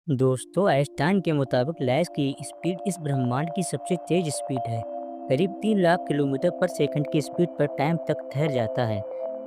दोस्तों, आइंस्टाइन के मुताबिक लाइट की स्पीड इस ब्रह्मांड की सबसे तेज स्पीड है। करीब 3 लाख किलोमीटर पर सेकंड की स्पीड पर टाइम तक ठहर जाता है।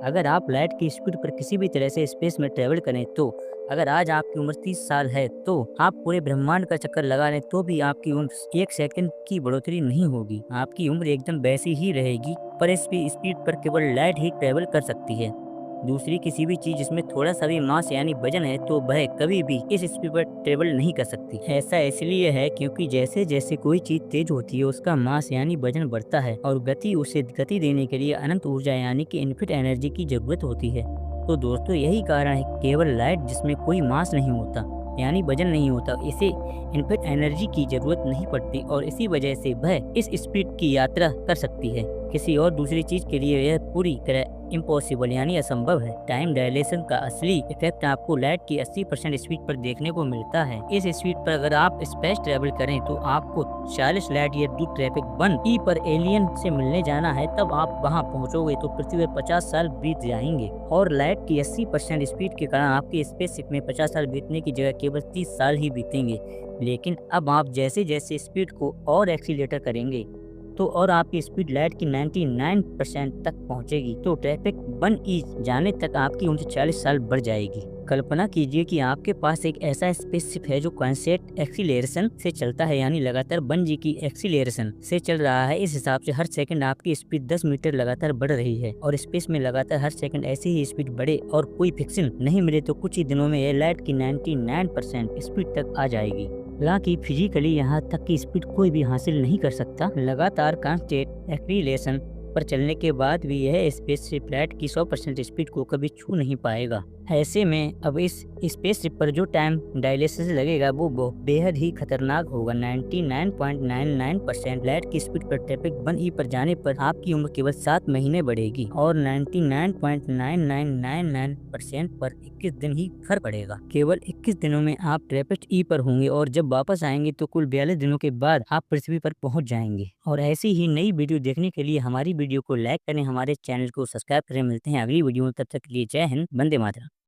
अगर आप लाइट की स्पीड पर किसी भी तरह से स्पेस में ट्रेवल करें तो अगर आज आपकी उम्र 30 साल है तो आप पूरे ब्रह्मांड का चक्कर लगा लें तो भी आपकी उम्र 1 सेकंड की बढ़ोतरी नहीं होगी। आपकी उम्र एकदम वैसी ही रहेगी, पर इस स्पीड पर केवल लाइट ही ट्रेवल कर सकती है। दूसरी किसी भी चीज जिसमें थोड़ा सा भी मास यानी वजन है तो वह कभी भी इस स्पीड पर ट्रेवल नहीं कर सकती। ऐसा इसलिए है क्योंकि जैसे जैसे कोई चीज तेज होती है उसका मास यानी वजन बढ़ता है और गति उसे गति देने के लिए अनंत ऊर्जा यानी कि इन्फिनिट एनर्जी की जरूरत होती है। तो दोस्तों, यही कारण है कि केवल लाइट जिसमें कोई मास नहीं होता यानी वजन नहीं होता, इसे इन्फिनिट एनर्जी की जरूरत नहीं पड़ती और इसी वजह से वह इस स्पीड की यात्रा कर सकती है। किसी और दूसरी चीज के लिए यह पूरी तरह इम्पॉसिबल यानी असंभव है। टाइम डायलेशन का असली इफेक्ट आपको लाइट की 80% स्पीड पर देखने को मिलता है। इस स्पीड पर अगर आप स्पेस ट्रेवल करें तो आपको 40 लाइट ईयर दूर ट्रैफिक 1 पर एलियन से मिलने जाना है। तब आप वहां पहुंचोगे तो पृथ्वी पर 50 साल बीत जाएंगे और लाइट की 80% स्पीड के कारण आपके स्पेसशिप में 50 साल बीतने की जगह केवल 30 साल ही बीतेंगे। लेकिन अब आप जैसे जैसे स्पीड को और एक्सीलेटर करेंगे तो और आपकी स्पीड लाइट की 99% तक पहुंचेगी, तो ट्रैफिक 1 जाने तक आपकी उम्र 40 साल बढ़ जाएगी। कल्पना कीजिए कि आपके पास एक ऐसा स्पेसशिप है जो कॉन्स्टेंट एक्सीलरेशन से चलता है यानी लगातार 1 की एक्सीलरेशन से चल रहा है। इस हिसाब से हर सेकंड आपकी स्पीड 10 मीटर लगातार बढ़ रही है और स्पेस में लगातार हर सेकंड ऐसी ही स्पीड बढ़े और कोई फिक्सन नहीं मिले तो कुछ ही दिनों में यह लाइट की 99% स्पीड तक आ जाएगी। हालांकि फिजिकली यहाँ तक की स्पीड कोई भी हासिल नहीं कर सकता। लगातार कांस्टेंट एक्सीलरेशन पर चलने के बाद भी यह स्पेसशिप लाइट की 100% स्पीड को कभी छू नहीं पाएगा। ऐसे में अब इस स्पेसशिप पर जो टाइम डायलेशन लगेगा वो बेहद ही खतरनाक होगा। 99.99% लाइट की स्पीड पर ट्रैफिक 1 पर जाने पर आपकी उम्र केवल 7 महीने बढ़ेगी और 99.9999% पर 21 दिन ही फर्क पड़ेगा। केवल 21 दिनों में आप ट्रैफिक पर होंगे और जब वापस आएंगे तो कुल 42 दिनों के बाद आप पृथ्वी पर पहुंच जाएंगे। और ऐसी ही नई वीडियो देखने के लिए हमारी वीडियो को लाइक करें, हमारे चैनल को सब्सक्राइब करें। मिलते हैं अगली वीडियो में, तब तक के लिए जय हिंद, वंदे मातरम।